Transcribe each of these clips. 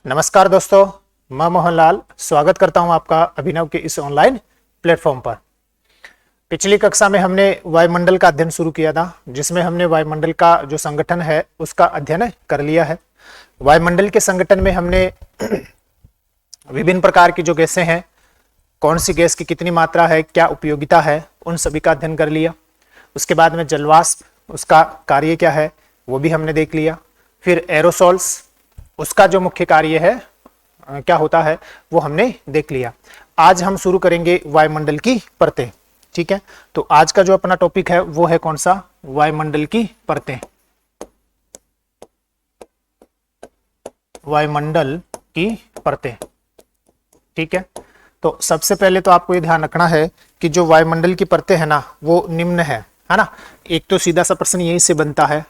नमस्कार दोस्तों, मैं मोहनलाल स्वागत करता हूं आपका अभिनव के इस ऑनलाइन प्लेटफॉर्म पर। पिछली कक्षा में हमने वायुमंडल का अध्ययन शुरू किया था, जिसमें हमने वायुमंडल का जो संगठन है उसका अध्ययन कर लिया है। वायुमंडल के संगठन में हमने विभिन्न प्रकार की जो गैसें हैं, कौन सी गैस की कितनी मात्रा है, क्या उपयोगिता है, उन सभी का अध्ययन कर लिया। उसके बाद में जलवाष्प, उसका कार्य क्या है वो भी हमने देख लिया। फिर एरोसॉल्स, उसका जो मुख्य कार्य है क्या होता है वो हमने देख लिया। आज हम शुरू करेंगे वायुमंडल की परतें। ठीक है, तो आज का जो अपना टॉपिक है वो है कौन सा? वायुमंडल की परतें। वायुमंडल की परतें। ठीक है, तो सबसे पहले तो आपको ये ध्यान रखना है कि जो वायुमंडल की परतें है ना वो निम्न है ना। एक तो सीधा सा प्रश्न यहीं से बनता है।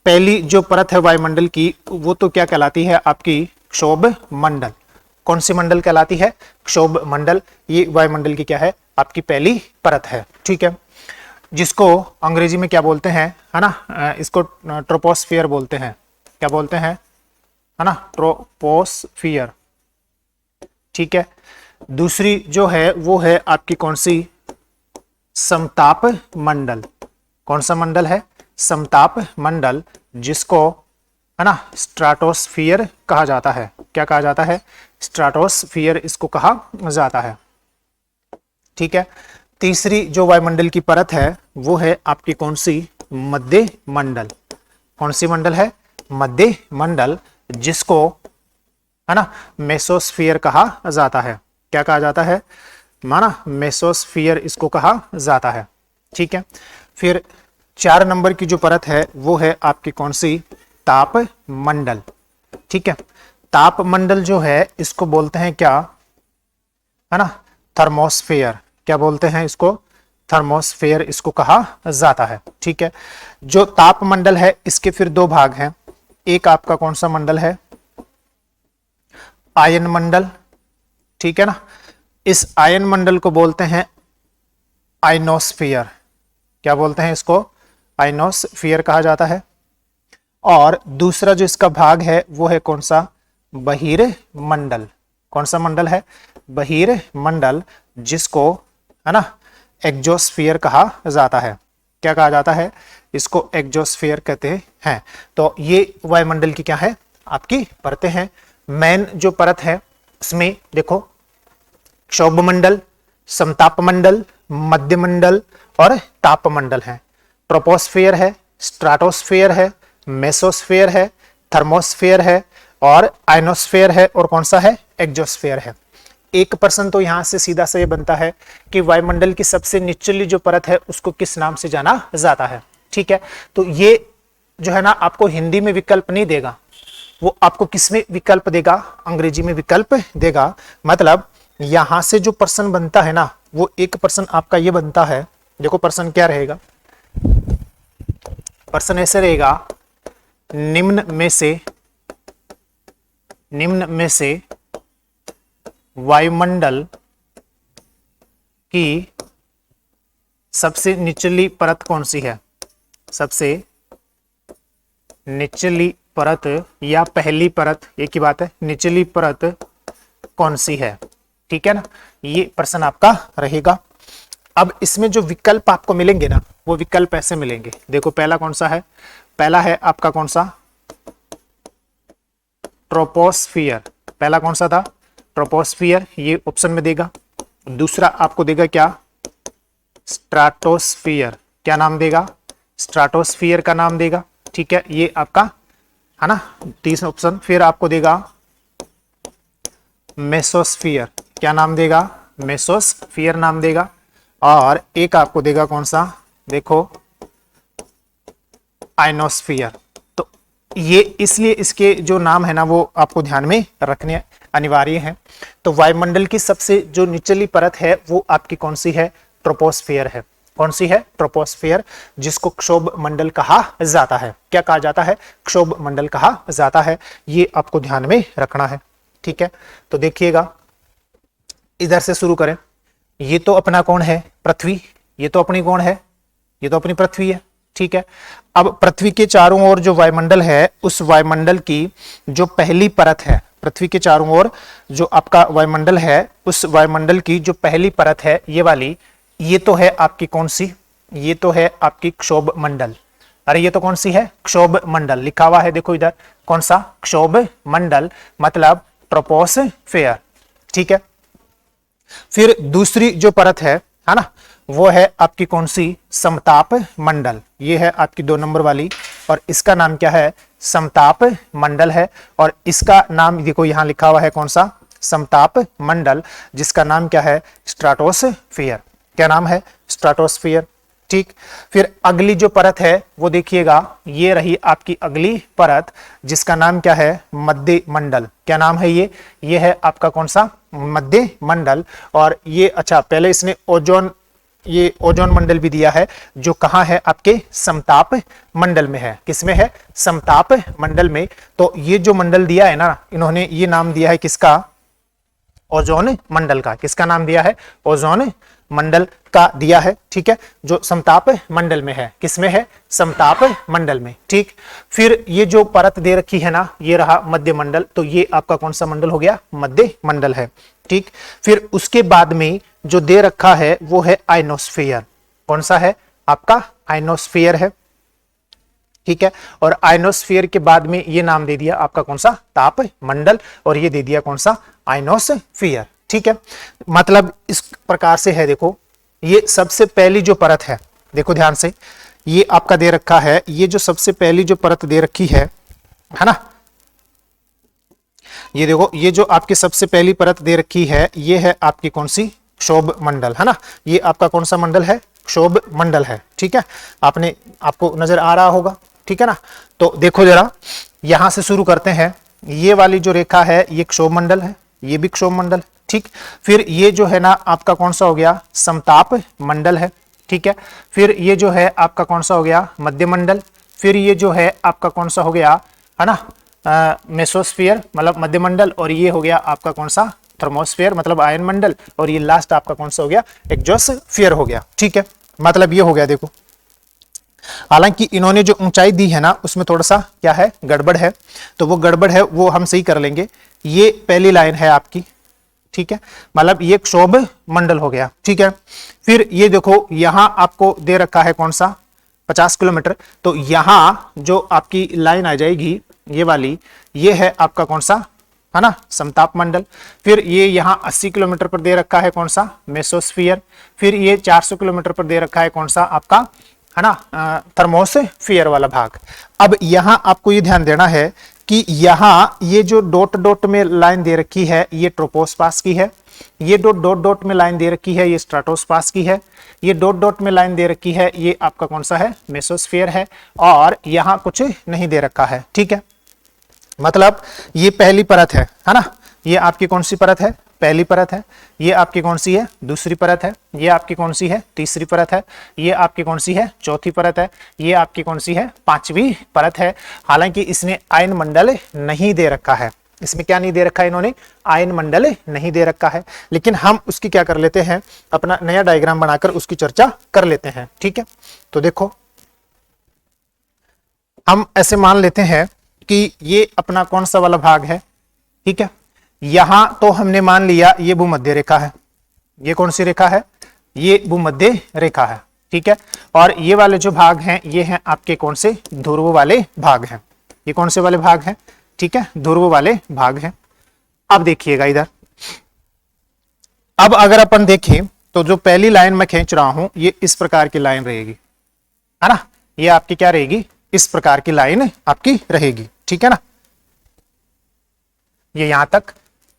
पहली जो परत है वायुमंडल की वो तो क्या कहलाती है? आपकी क्षोभ मंडल। कौन सी मंडल कहलाती है? क्षोभ मंडल। ये वायुमंडल की क्या है? आपकी पहली परत है। ठीक है, जिसको अंग्रेजी में क्या बोलते हैं, है ना, इसको ट्रोपोस्फियर बोलते हैं। क्या बोलते हैं? है ना, ट्रोपोस्फियर। ठीक है, दूसरी जो है वो है आपकी कौन सी? समताप मंडल। कौन सा मंडल है? समताप मंडल, जिसको है ना स्ट्राटोस्फियर कहा जाता है। क्या कहा जाता है? स्ट्राटोस्फियर इसको कहा जाता है। ठीक है, तीसरी जो वायुमंडल की परत है वो है आपकी कौन सी? मध्य मंडल। कौन सी मंडल है? मध्य मंडल, जिसको है ना मेसोस्फियर कहा जाता है। क्या कहा जाता है? माना मेसोस्फियर इसको कहा जाता है। ठीक है, फिर 4 नंबर की जो परत है वो है आपकी कौन सी? ताप मंडल। ठीक है, ताप मंडल जो है इसको बोलते हैं क्या? है ना, थर्मोस्फेयर। क्या बोलते हैं इसको? थर्मोस्फेयर इसको कहा जाता है। ठीक है, जो ताप मंडल है इसके फिर 2 भाग हैं। एक आपका कौन सा मंडल है? आयन मंडल। ठीक है ना, इस आयन मंडल को बोलते हैं आइनोस्फियर। क्या बोलते हैं इसको? आइनोस्फियर कहा जाता है। और दूसरा जो इसका भाग है वो है कौन सा? बहिर्मंडल। कौन सा मंडल है? बहिर्मंडल, जिसको है ना एक्सोस्फियर कहा जाता है। क्या कहा जाता है? इसको एक्सोस्फियर कहते हैं। तो ये वायुमंडल की क्या है? आपकी परतें हैं। मेन जो परत है उसमें देखो, क्षोभ मंडल, समताप मंडल, मध्य मंडल और ताप मंडल है। ट्रोपोस्फियर है, स्ट्राटोस्फियर है, मेसोस्फियर है, थर्मोस्फियर है और आइनोस्फियर है, और कौन सा है? एक्सोस्फियर है। एक प्रश्न तो यहां से सीधा से ये बनता है कि वायुमंडल की सबसे निचली जो परत है उसको किस नाम से जाना जाता है। ठीक है, तो ये जो है ना आपको हिंदी में विकल्प नहीं देगा, वो आपको किस में विकल्प देगा? अंग्रेजी में विकल्प देगा। मतलब यहां से जो प्रश्न बनता है ना वो एक प्रश्न आपका ये बनता है। देखो प्रश्न क्या रहेगा? प्रश्न ऐसे रहेगा, निम्न में से वायुमंडल की सबसे निचली परत कौन सी है? सबसे निचली परत या पहली परत, एक ही बात है, निचली परत कौन सी है? ठीक है ना, ये प्रश्न आपका रहेगा। अब इसमें जो विकल्प आपको मिलेंगे ना वो विकल्प ऐसे मिलेंगे। देखो पहला कौन सा है? पहला है आपका कौन सा? ट्रोपोस्फियर। पहला कौन सा था? ट्रोपोस्फियर, ये ऑप्शन में देगा। दूसरा आपको देगा क्या? स्ट्राटोस्फियर। क्या नाम देगा? स्ट्राटोस्फियर का नाम देगा। ठीक है, ये आपका है ना तीसरा ऑप्शन। फिर आपको देगा मेसोस्फियर। क्या नाम देगा? मेसोस्फियर नाम देगा। और एक आपको देगा कौन सा? देखो आइनोस्फियर। तो ये इसलिए इसके जो नाम है ना वो आपको ध्यान में रखने अनिवार्य है। तो वायुमंडल की सबसे जो निचली परत है वो आपकी कौन सी है? ट्रोपोस्फियर है। कौन सी है? ट्रोपोस्फियर, जिसको क्षोभ मंडल कहा जाता है। क्या कहा जाता है? क्षोभ मंडल कहा जाता है। ये आपको ध्यान में रखना है। ठीक है, तो देखिएगा इधर से शुरू करें। ये तो अपना कौन है? पृथ्वी। ये तो अपनी कौन है? ये तो अपनी पृथ्वी है। ठीक है। अब पृथ्वी के चारों ओर जो वायुमंडल है, उस वायुमंडल की जो पहली परत है, पृथ्वी के चारों ओर जो आपका वायुमंडल है, उस वायुमंडल की जो पहली परत है ये वाली, ये तो है आपकी कौन सी, ये तो है आपकी क्षोभ मंडल। अरे ये तो कौन सी है, क्षोभ मंडल लिखा हुआ है, देखो इधर कौन सा, क्षोभ मंडल मतलब ट्रोपोस्फेयर, ठीक है। फिर दूसरी जो परत है ना, वो है आपकी कौन सी, समताप मंडल। ये है आपकी 2 नंबर वाली, और इसका नाम क्या है, समताप मंडल है। और इसका नाम देखो यहां लिखा हुआ है कौन सा, समताप मंडल, जिसका नाम क्या है, स्ट्राटोस्फियर। क्या नाम है, स्ट्राटोस्फियर, ठीक। फिर अगली जो परत है वो देखिएगा, ये रही आपकी अगली परत, जिसका नाम क्या है, मध्य मंडल। क्या नाम है ये है आपका कौन सा, मध्य मंडल। और ये अच्छा, पहले इसने ओजोन, ये ओजोन मंडल भी दिया है, जो कहाँ है, आपके समताप मंडल में है। किसमें है, समताप मंडल में। तो ये जो मंडल दिया है ना, इन्होंने ये नाम दिया है किसका, ओजोन मंडल का। किसका नाम दिया है, ओजोन मंडल का दिया है, ठीक है, जो समताप मंडल में है। किसमें है, समताप मंडल में, ठीक। फिर ये जो परत दे रखी है ना, ये रहा मध्य मंडल, तो ये आपका कौन सा मंडल हो गया, मध्य मंडल है, ठीक। फिर उसके बाद में जो दे रखा है वो है आयनोस्फीयर। कौन सा है, आपका आयनोस्फीयर है, ठीक है। और आयनोस्फीयर के बाद में ये नाम दे दिया आपका कौन सा, ताप मंडल, और ये दे दिया कौन सा, आयनोस्फीयर, ठीक है। मतलब इस प्रकार से है, देखो ये सबसे पहली जो परत है, देखो ध्यान से, ये आपका दे रखा है, ये जो सबसे पहली जो परत दे रखी है ना, ये देखो, ये जो आपकी सबसे पहली परत दे रखी है, ये है आपकी कौन सी, क्षोभ मंडल, है ना। ये आपका कौन सा मंडल है, क्षोभ मंडल है, ठीक है। आपको नजर आ रहा होगा, ठीक है ना। तो देखो जरा, यहां से शुरू करते हैं। ये वाली जो रेखा है ये क्षोभ मंडल है, ये भी क्षोभ मंडल, ठीक। फिर ये जो है ना आपका कौन सा हो गया, समताप मंडल है, ठीक है। फिर ये जो है आपका कौन सा हो गया, मध्य मंडल। फिर ये जो है आपका कौन सा हो गया, है ना, मेसोस्फीयर मतलब मध्य मंडल। और ये हो गया आपका कौन सा, थर्मोस्फीयर मतलब आयन मंडल। और ये लास्ट आपका कौन सा हो गया, एक्सोस्फीयर हो गया, ठीक है। मतलब ये हो गया, देखो हालांकि इन्होंने जो ऊंचाई दी है ना, उसमें थोड़ा सा क्या है, गड़बड़ है, तो वो गड़बड़ है वो हम सही कर लेंगे। ये पहली लाइन है आपकी, ठीक है, मतलब ये क्षोभ मंडल हो गया, ठीक है। फिर ये देखो यहां आपको दे रखा है कौन सा, 50 किलोमीटर, तो यहां जो आपकी लाइन आ जाएगी ये वाली, ये है आपका कौन सा, है ना, समताप मंडल। फिर ये यहां 80 किलोमीटर पर दे रखा है कौन सा, मेसोस्फीयर। फिर ये 400 किलोमीटर पर दे रखा है कौन सा आपका, है ना, थर्मोस्फीयर वाला भाग। अब यहां आपको ये ध्यान देना है कि यहां ये जो डॉट डॉट में लाइन दे रखी है ये ट्रोपोस्फास की है, ये डॉट डॉट डॉट में लाइन दे रखी है ये स्ट्राटोस्फास की है, ये डॉट डॉट में लाइन दे रखी है ये आपका कौन सा है, मेसोस्फीयर है, और यहां कुछ नहीं दे रखा है, ठीक है। मतलब ये पहली परत है ना, ये आपकी कौन सी परत है, पहली परत है। ये आपकी कौन सी है, दूसरी परत है। ये आपकी कौन सी है, तीसरी परत है। ये आपकी कौन सी है, चौथी परत है। ये आपकी कौन सी है, पांचवी परत है। हालांकि इसने आयन मंडल नहीं दे रखा है, इसमें क्या नहीं दे रखा है, इन्होंने आयन मंडल नहीं दे रखा है, लेकिन हम उसकी क्या कर लेते हैं, अपना नया डायग्राम बनाकर उसकी चर्चा कर लेते हैं, ठीक है। तो देखो हम ऐसे मान लेते हैं कि ये अपना कौन सा वाला भाग है, ठीक है। यहां तो हमने मान लिया ये भूमध्य रेखा है, ये कौन सी रेखा है, ये भूमध्य रेखा है, ठीक है। और ये वाले जो भाग हैं ये हैं आपके कौन से, ध्रुव वाले भाग हैं। ये कौन से वाले भाग हैं, ठीक है, ध्रुव वाले भाग हैं। अब देखिएगा इधर, अब अगर अपन देखें तो जो पहली लाइन मैं खींच रहा हूं ये इस प्रकार की लाइन रहेगी, है ना, ये आपकी क्या रहेगी, इस प्रकार की लाइन आपकी रहेगी, ठीक है ना। ये यहां तक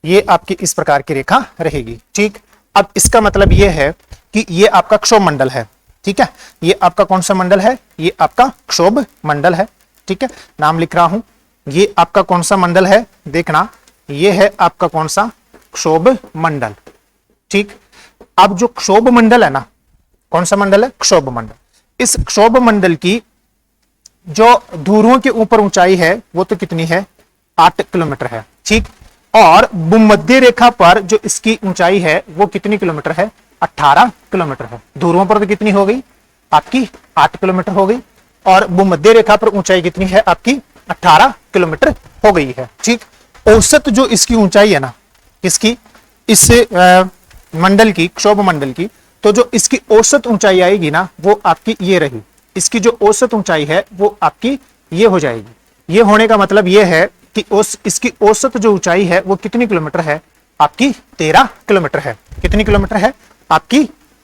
ये आपकी इस प्रकार की रेखा रहेगी, ठीक। अब इसका मतलब ये है कि ये आपका क्षोभ मंडल है, ठीक है। ये आपका कौन सा मंडल है, ये आपका क्षोभ मंडल है, ठीक है। नाम लिख रहा हूं, ये आपका कौन सा मंडल है, देखना, ये है आपका कौन सा, क्षोभ मंडल, ठीक। अब जो क्षोभ मंडल है ना, कौन सा मंडल है, क्षोभ मंडल। इस क्षोभ मंडल की जो ध्रुवों के ऊपर ऊंचाई है वो तो कितनी है, 8 किलोमीटर है, ठीक। और भूमध्य रेखा पर जो इसकी ऊंचाई है वो कितनी किलोमीटर है, 18 किलोमीटर है। ध्रुवों पर तो कितनी हो गई आपकी, 8 किलोमीटर हो गई, और भूमध्य रेखा पर ऊंचाई कितनी है आपकी 18 किलोमीटर हो गई है। ठीक, औसत जो इसकी ऊंचाई है ना, इसकी इस मंडल की, क्षोभ मंडल की, तो जो इसकी औसत ऊंचाई आएगी ना वो आपकी ये रही। इसकी जो औसत ऊंचाई है वो आपकी ये हो जाएगी। ये होने का मतलब ये है कि इसकी औसत जो ऊंचाई है वो कितनी किलोमीटर है आपकी 13 किलोमीटर है। कितनी किलोमीटर है आपकी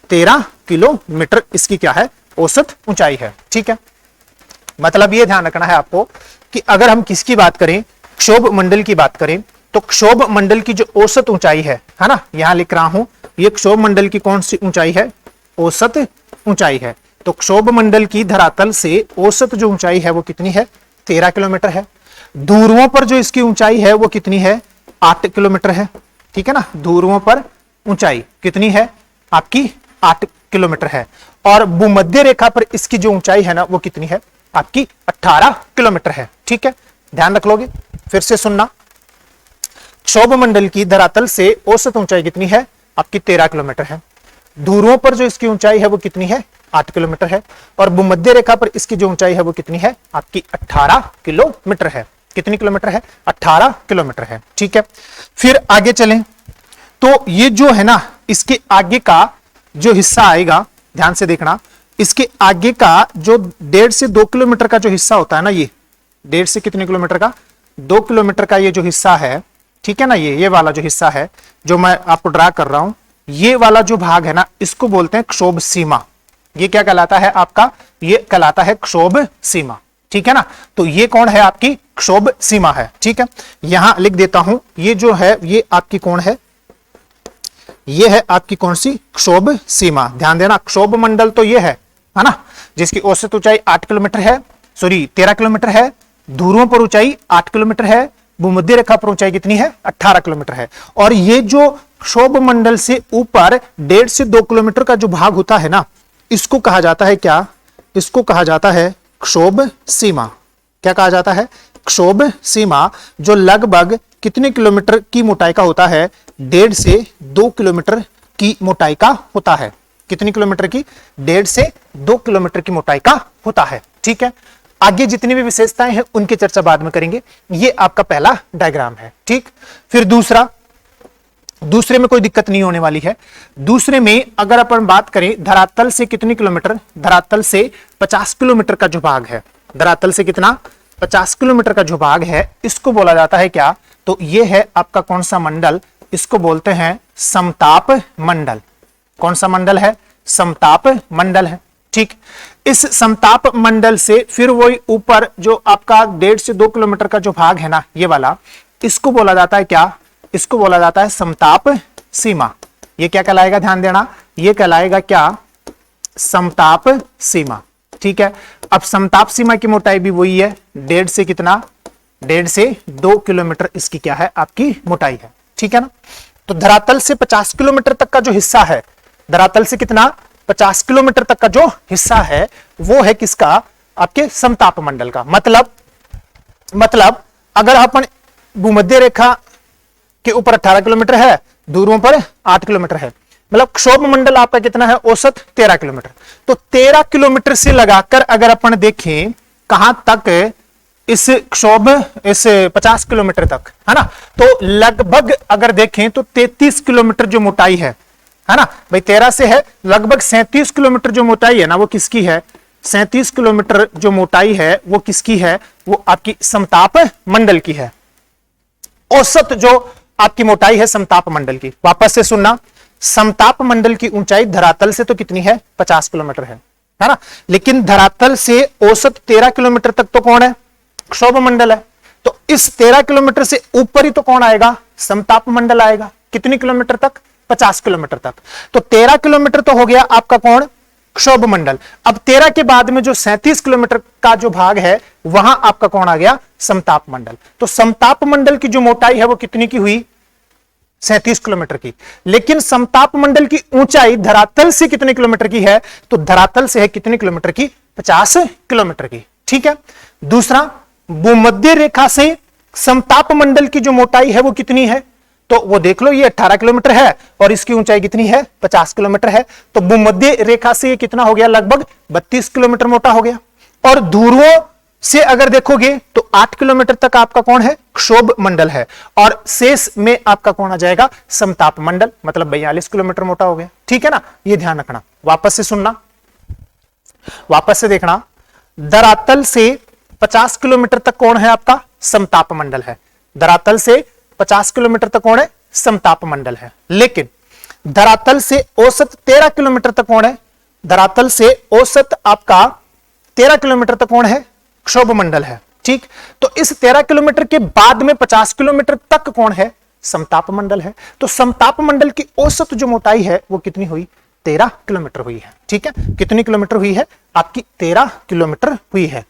13 किलोमीटर इसकी क्या है औसत ऊंचाई है। ठीक है, मतलब ये ध्यान रखना है आपको कि अगर हम किसकी बात करें, क्षोभ मंडल की बात करें, तो क्षोभ मंडल की जो औसत ऊंचाई है ना, यहां लिख रहा हूं, ये क्षोभ मंडल की कौन सी ऊंचाई है, औसत ऊंचाई है। तो क्षोभ मंडल की धरातल से औसत जो ऊंचाई है वो कितनी है 13 किलोमीटर है। ध्रुवों पर जो इसकी ऊंचाई है वो कितनी है 8 किलोमीटर है। ठीक है ना, ध्रुवों पर ऊंचाई कितनी है आपकी 8 किलोमीटर है। और भूमध्य रेखा पर इसकी जो ऊंचाई है ना वो कितनी है आपकी 18 किलोमीटर है। ठीक है, ध्यान रख लोगे, फिर से सुनना। क्षोभ मंडल की धरातल से औसत ऊंचाई कितनी है आपकी 13 किलोमीटर है। ध्रुवों पर जो इसकी ऊंचाई है वो कितनी है 8 किलोमीटर है। और भूमध्य रेखा पर इसकी जो ऊंचाई है वो कितनी है आपकी 18 किलोमीटर है। कितनी किलोमीटर है 18 किलोमीटर है। ठीक है, फिर आगे चलें तो ये जो है ना इसके आगे का जो हिस्सा आएगा, ध्यान से देखना, इसके आगे का जो 1.5 से 2 किलोमीटर का जो हिस्सा होता है ना, ये 1.5 से कितने किलोमीटर का 2 किलोमीटर का ये जो हिस्सा है, ठीक है ना, ये वाला जो हिस्सा है जो मैं आपको ड्रा कर रहा हूं, ये वाला जो भाग है ना इसको बोलते हैं क्षोभ सीमा। ये क्या कहलाता है आपका, ये कहलाता है क्षोभ सीमा। ठीक है ना, तो ये कौन है आपकी क्षोभ सीमा है। ठीक है, यहां लिख देता हूं, ये जो है ये आपकी कौन है, ये है आपकी कौन सी क्षोभ सीमा। ध्यान देना, क्षोभ मंडल तो ये है ना, जिसकी औसत ऊंचाई 8 किलोमीटर है, सॉरी 13 किलोमीटर है। ध्रुवों पर ऊंचाई 8 किलोमीटर है। भूमध्य रेखा पर ऊंचाई कितनी है 18 किलोमीटर है। और ये जो क्षोभ मंडल से ऊपर 1.5 से 2 किलोमीटर का जो भाग होता है ना, इसको कहा जाता है क्या, इसको कहा जाता है क्षोभ सीमा। क्या कहा जाता है क्षोभ सीमा, जो लगभग कितने किलोमीटर की मोटाई का होता है 1.5 से 2 किलोमीटर की मोटाई का होता है। कितनी किलोमीटर की 1.5 से 2 किलोमीटर की मोटाई का होता है। ठीक है, आगे जितनी भी विशेषताएं हैं उनकी चर्चा बाद में करेंगे। ये आपका पहला डायग्राम है। ठीक, फिर दूसरे में कोई दिक्कत नहीं होने वाली है। दूसरे में अगर अपन बात करें धरातल से कितनी किलोमीटर, धरातल से 50 किलोमीटर का जो भाग है, धरातल से कितना 50 किलोमीटर का जो भाग है, इसको बोला जाता है क्या, तो ये है आपका कौन सा मंडल, इसको बोलते हैं समताप मंडल। कौन सा मंडल है, समताप मंडल है। ठीक, इस समताप मंडल से फिर वही ऊपर जो आपका 1.5 से 2 किलोमीटर का जो भाग है ना, ये वाला, इसको बोला जाता है क्या, इसको बोला जाता है समताप सीमा। ये क्या कहलाएगा, ध्यान देना, ये कहलाएगा क्या, समताप सीमा। ठीक है, अब समताप सीमा की मोटाई भी वही है, 1.5 से कितना, 1.5 से 2 किलोमीटर इसकी क्या है आपकी मोटाई है। ठीक है ना, तो धरातल से 50 किलोमीटर तक का जो हिस्सा है, धरातल से कितना 50 किलोमीटर तक का जो हिस्सा है वो है किसका, आपके समताप मंडल का। मतलब अगर अपन भूमध्य रेखा के ऊपर 18 किलोमीटर है, ध्रुवों पर 8 किलोमीटर है, मतलब क्षोभ मंडल आपका कितना है औसत 13 किलोमीटर। तो 13 किलोमीटर से लगाकर अगर अपन देखें कहां तक, इस क्षोभ, इस 50 किलोमीटर तक, है ना, तो लगभग अगर देखें तो 33 किलोमीटर जो मोटाई है ना भाई, 13 से है, लगभग 37 किलोमीटर जो मोटाई है ना वो किसकी है, 37 किलोमीटर जो मोटाई है वो किसकी है, वो आपकी समताप मंडल की है। औसत जो आपकी मोटाई है समताप मंडल की, वापस से सुनना, समताप मंडल की ऊंचाई धरातल से तो कितनी है 50 किलोमीटर है ना, लेकिन धरातल से औसत 13 किलोमीटर तक तो कौन है, क्षोभ मंडल है। तो इस 13 किलोमीटर से ऊपर ही तो कौन आएगा, समताप मंडल आएगा। कितनी किलोमीटर तक, 50 किलोमीटर तक। तो 13 किलोमीटर तो हो गया आपका कौन, क्षोभ मंडल। अब 13 के बाद में जो 37 किलोमीटर का जो भाग है वहां आपका कौन आ गया, समताप मंडल। तो समताप मंडल की जो मोटाई है वो कितनी की हुई, 37 किलोमीटर की। लेकिन समताप मंडल की ऊंचाई धरातल से कितने किलोमीटर की है, तो धरातल से है कितने किलोमीटर की, 50 किलोमीटर की। ठीक है, दूसरा, भूमध्य रेखा से समताप मंडल की जो मोटाई है वो कितनी है, तो वो देख लो, ये 18 किलोमीटर है और इसकी ऊंचाई कितनी है 50 किलोमीटर है। तो भूमध्य रेखा से ये कितना हो गया, लगभग 32 किलोमीटर मोटा हो गया। और ध्रुवों से अगर देखोगे तो 8 किलोमीटर तक आपका कौन है, क्षोभ मंडल है, और शेष में आपका कौन आ जाएगा, समताप मंडल, मतलब 42 किलोमीटर मोटा हो गया। ठीक है ना, ये ध्यान रखना, वापस से सुनना, वापस से देखना। धरातल से 50 किलोमीटर तक कौन है आपका, समताप मंडल है। धरातल से 50 किलोमीटर तक कौन है, समताप मंडल है। लेकिन धरातल से औसत 13 किलोमीटर तक कौन है, धरातल से औसत आपका 13 किलोमीटर तक कौन है, क्षोभ मंडल है। ठीक, तो इस 13 किलोमीटर के बाद में 50 किलोमीटर तक कौन है, समताप मंडल है। तो समताप मंडल की औसत जो मोटाई है वो कितनी हुई, 13 किलोमीटर हुई है। ठीक है, कितनी किलोमीटर हुई है आपकी, 13 किलोमीटर हुई है।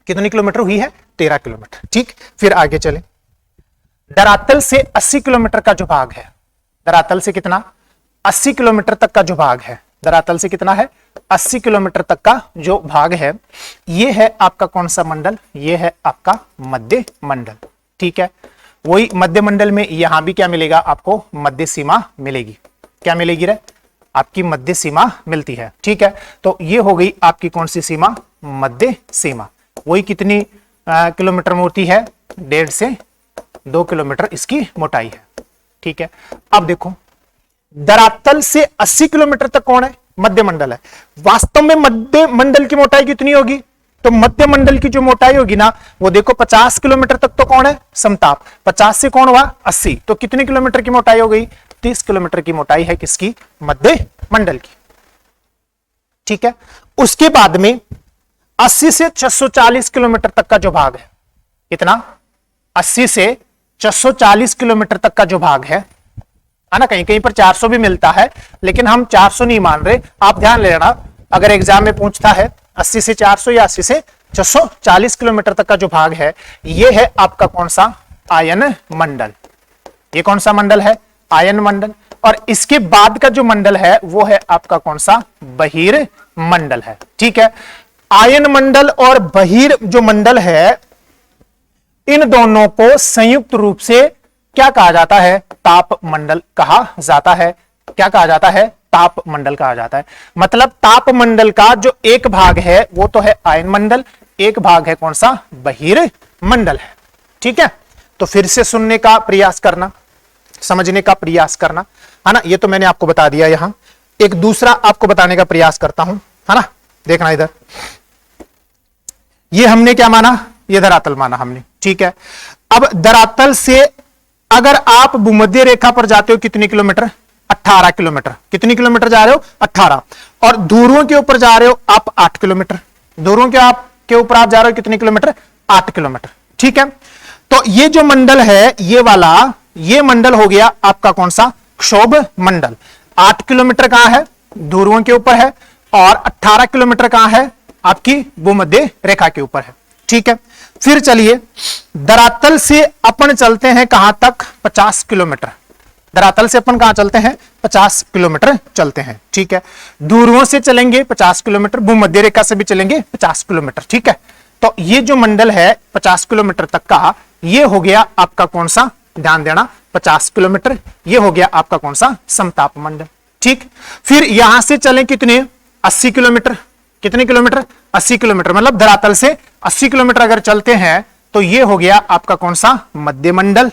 कितनी किलोमीटर हुई है, 13 किलोमीटर। ठीक, फिर आगे चले। धरातल से 80 किलोमीटर का जो भाग है, धरातल से कितना, 80 किलोमीटर तक का जो भाग है, धरातल से कितना है, 80 किलोमीटर तक का जो भाग है, ये है आपका कौन सा मंडल, ये है आपका मध्य मंडल। ठीक है, वही मध्य मंडल में यहां भी क्या मिलेगा आपको, मध्य सीमा मिलेगी। क्या मिलेगी रे, आपकी मध्य सीमा मिलती है। ठीक है, तो ये हो गई आपकी कौन सी सीमा, मध्य सीमा। वही कितनी किलोमीटर मोटी है, 1.5 से 2 किलोमीटर इसकी मोटाई है। ठीक है, अब देखो धरातल से 80 किलोमीटर तक कौन है, मध्य मंडल है। वास्तव में मध्य मंडल की मोटाई कितनी होगी, तो मध्य मंडल की जो मोटाई होगी ना वो देखो 50 किलोमीटर तक तो कौन है, समताप। 50 से कौन हुआ, 80, तो कितने किलोमीटर की मोटाई हो गई, 30 किलोमीटर की मोटाई है किसकी, मध्य मंडल की। ठीक है, उसके बाद में 80 से 640 किलोमीटर तक का जो भाग है, कितना, 80 से 640 किलोमीटर तक का जो भाग है ना, कहीं कहीं पर 400 भी मिलता है, लेकिन हम 400 नहीं मान रहे। आप ध्यान ले लेना, अगर एग्जाम में पूछता है 80 से 400 या 80 से 640 किलोमीटर तक का जो भाग है, ये है आपका कौन सा, आयन मंडल। ये कौन सा मंडल है, आयन मंडल। और इसके बाद का जो मंडल है वो है आपका कौन सा, बहिर मंडल है। ठीक है, आयन मंडल और बहिर जो मंडल है, इन दोनों को संयुक्त रूप से क्या कहा जाता है, ताप मंडल कहा जाता है। क्या कहा जाता है, ताप मंडल कहा जाता है। मतलब ताप मंडल का जो एक भाग है वो तो है आयन मंडल, एक भाग है कौन सा, बहिर मंडल है। ठीक है, तो फिर से सुनने का प्रयास करना, समझने का प्रयास करना, है ना। ये तो मैंने आपको बता दिया, यहां एक दूसरा आपको बताने का प्रयास करता हूं, है ना। देखना इधर, ये हमने क्या माना, ये धरातल माना हमने। ठीक है, अब धरातल से अगर आप भूमध्य रेखा पर जाते हो कितनी किलोमीटर, 18 किलोमीटर। कितनी किलोमीटर जा रहे हो, 18। और ध्रुवों के ऊपर जा रहे हो आप 8 किलोमीटर। ध्रुवों के ऊपर आप जा रहे हो कितने किलोमीटर, 8 किलोमीटर। ठीक है, तो ये जो मंडल है, ये वाला, ये मंडल हो गया आपका कौन सा, क्षोभ मंडल। 8 किलोमीटर कहां है, ध्रुवों के ऊपर है, और 18 किलोमीटर कहां है, आपकी भूमध्य रेखा के ऊपर है। ठीक है, फिर चलिए धरातल से अपन चलते हैं कहां तक, 50 किलोमीटर। धरातल से अपन कहां चलते हैं, 50 किलोमीटर चलते हैं। ठीक है, ध्रुवों से चलेंगे 50 किलोमीटर, भूमध्य रेखा से भी चलेंगे 50 किलोमीटर। ठीक है, तो ये जो मंडल है 50 किलोमीटर तक का, ये हो गया आपका कौन सा, ध्यान देना, 50 किलोमीटर, ये हो गया आपका कौन सा, समताप मंडल। ठीक, फिर यहां से चले कितने, 80 किलोमीटर। कितने किलोमीटर, 80 किलोमीटर। मतलब धरातल से 80 किलोमीटर अगर चलते हैं तो ये हो गया आपका कौन सा, मध्य मंडल।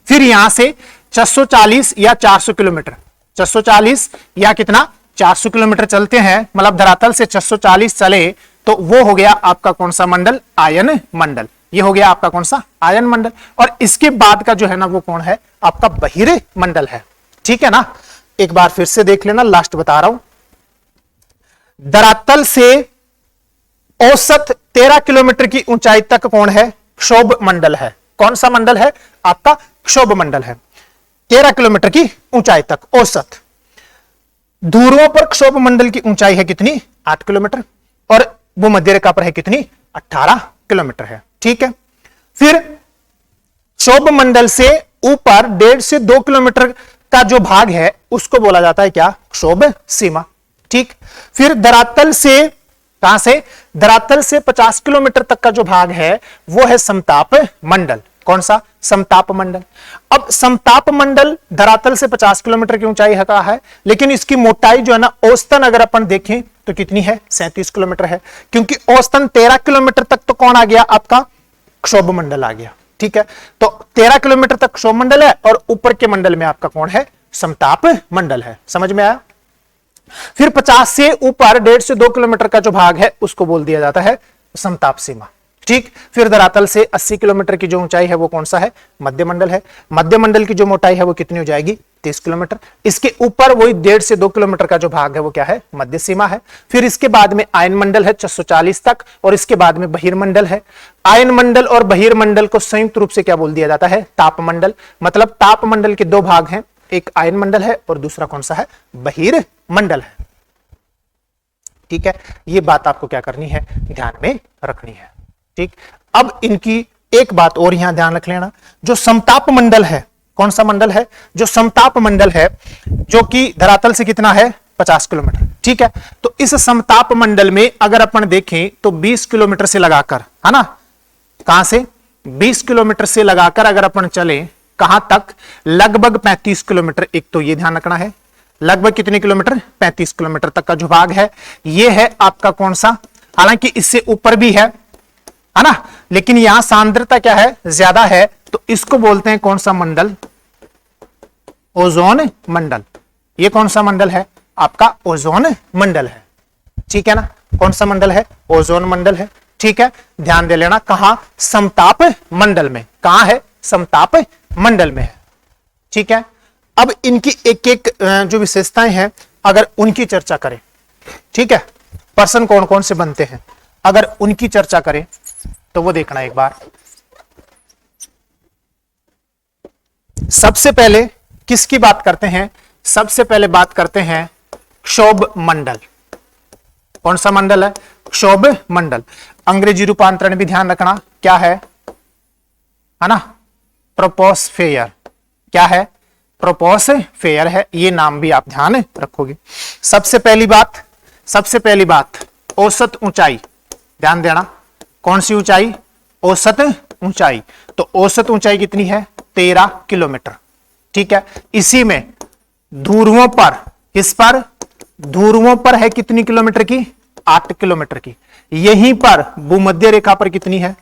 फिर यहां से 640 या 400 किलोमीटर, 640 या कितना, 400 किलोमीटर चलते हैं, मतलब धरातल से 640 चले तो वो हो गया आपका कौन सा मंडल, आयन मंडल। ये हो गया आपका कौन सा, आयन मंडल। और इसके बाद का जो है ना वो कौन है, आपका बहिर मंडल है। ठीक है ना, एक बार फिर से देख लेना, लास्ट बता रहा हूं। धरातल से औसत 13 किलोमीटर की ऊंचाई तक कौन है, क्षोभ मंडल है। कौन सा मंडल है, आपका क्षोभ मंडल है। 13 किलोमीटर की ऊंचाई तक औसत। ध्रुवों पर क्षोभ मंडल की ऊंचाई है कितनी, 8 किलोमीटर, और भूमध्य रेखा पर है कितनी, 18 किलोमीटर है। ठीक है, फिर क्षोभ मंडल से ऊपर 1.5 से 2 किलोमीटर का जो भाग है उसको बोला जाता है क्या, क्षोभ सीमा। ठीक, फिर धरातल से कहां से, धरातल से 50 किलोमीटर तक का जो भाग है वो है समताप मंडल। कौन सा, समताप मंडल। अब समताप मंडल धरातल से 50 किलोमीटर की ऊंचाई का है, लेकिन इसकी मोटाई जो है ना, औसतन अगर अपन देखें तो कितनी है? 37 किलोमीटर है, क्योंकि औसतन 13 किलोमीटर तक तो कौन आ गया? आपका क्षोभ मंडल आ गया। ठीक है, तो 13 किलोमीटर तक क्षोभ मंडल है और ऊपर के मंडल में आपका कौन है? समताप मंडल है। समझ में आया? फिर 50 से ऊपर 1.5 से 2 किलोमीटर का जो भाग है उसको बोल दिया जाता है समताप सीमा। ठीक, फिर धरातल से 80 किलोमीटर की जो ऊंचाई है वो कौन सा है? मध्य मंडल है। मध्य मंडल की जो मोटाई है वो कितनी हो जाएगी? 30 किलोमीटर। इसके ऊपर वही 1.5 से 2 किलोमीटर का जो भाग है वो क्या है? मध्य सीमा है। फिर इसके बाद में आयन मंडल है 640 तक, और इसके बाद में बहिर्मंडल है। आयन मंडल और बहिर्मंडल को संयुक्त रूप से क्या बोल दिया जाता है? तापमंडल। मतलब तापमंडल के दो भाग हैं, एक आयन मंडल है और दूसरा कौन सा है? बहिर्मंडल है। ठीक है, ये बात आपको क्या करनी है? ध्यान में रखनी है। ठीक, अब इनकी एक बात और यहां ध्यान रख लेना, जो समताप मंडल है, कौन सा मंडल है? जो समताप मंडल है, जो कि धरातल से कितना है? 50 किलोमीटर। ठीक है, तो इस समताप मंडल में अगर अपन देखें तो 20 किलोमीटर से लगाकर, है ना, कहां से? 20 किलोमीटर से लगाकर अगर अपन चले कहां तक? लगभग 35 किलोमीटर। एक तो ये ध्यान रखना है, लगभग कितने किलोमीटर? 35 किलोमीटर तक का जो भाग है ये है आपका कौन सा? हालांकि इससे ऊपर भी है ना, लेकिन यहां सांद्रता क्या है? ज्यादा है, तो इसको बोलते हैं कौन सा मंडल? ओजोन मंडल। ये कौन सा मंडल है? आपका ओजोन मंडल है। ठीक है ना, कौन सा मंडल है? ओजोन मंडल है। ठीक है, ध्यान दे लेना, कहां? समताप मंडल में। कहां है? समताप मंडल में है। ठीक है, अब इनकी एक एक जो विशेषताएं हैं अगर उनकी चर्चा करें, ठीक है, पर्सन कौन कौन से बनते हैं, अगर उनकी चर्चा करें तो वो देखना एक बार। सबसे पहले किसकी बात करते हैं? सबसे पहले बात करते हैं क्षोभ मंडल। कौन सा मंडल है? क्षोभ मंडल। अंग्रेजी रूपांतरण भी ध्यान रखना, क्या है ना? ट्रोपोस्फेयर। क्या है? ट्रोपोस्फेयर है, ये नाम भी आप ध्यान रखोगे। सबसे पहली बात औसत ऊंचाई, ध्यान देना। कौन सी ऊंचाई? औसत ऊंचाई। तो औसत ऊंचाई कितनी है? 13 किलोमीटर। ठीक है, इसी में ध्रुवों पर, किस पर? ध्रुवों पर है कितनी किलोमीटर की? 8 किलोमीटर की। यहीं पर भूमध्य रेखा पर कितनी है?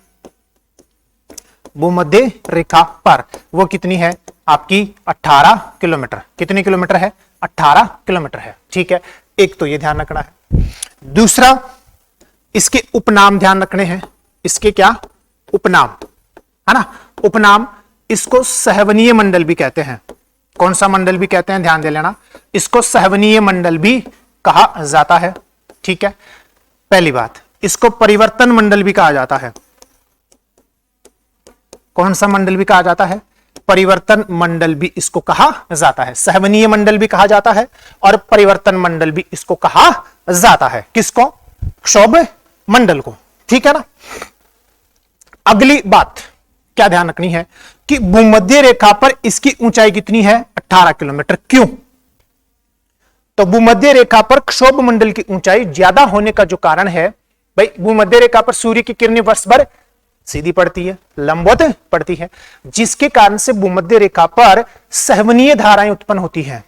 भूमध्य रेखा पर वो कितनी है? आपकी 18 किलोमीटर। कितने किलोमीटर है? 18 किलोमीटर है। ठीक है, एक तो ये ध्यान रखना है। दूसरा, इसके उपनाम ध्यान रखने हैं। इसके क्या? उपनाम, है ना, उपनाम। इसको सहवनीय मंडल भी कहते हैं। कौन सा मंडल भी कहते हैं? ध्यान दे लेना, इसको सहवनीय मंडल भी कहा जाता है। ठीक है, पहली बात, इसको परिवर्तन मंडल भी कहा जाता है। कौन सा मंडल भी कहा जाता है? परिवर्तन मंडल भी इसको कहा जाता है। सहवनीय मंडल भी कहा जाता है और परिवर्तन मंडल भी इसको कहा जाता है। किसको? क्षोभ मंडल को। ठीक है ना। अगली बात क्या ध्यान रखनी है कि भूमध्य रेखा पर इसकी ऊंचाई कितनी है? 18 किलोमीटर। क्यों? तो भूमध्य रेखा पर क्षोभ मंडल की ऊंचाई ज्यादा होने का जो कारण है, भाई भूमध्य रेखा पर सूर्य की किरणें वर्ष भर सीधी पड़ती है, लंबवत पड़ती है, जिसके कारण से भूमध्य रेखा पर सहवनीय धाराएं उत्पन्न होती हैं।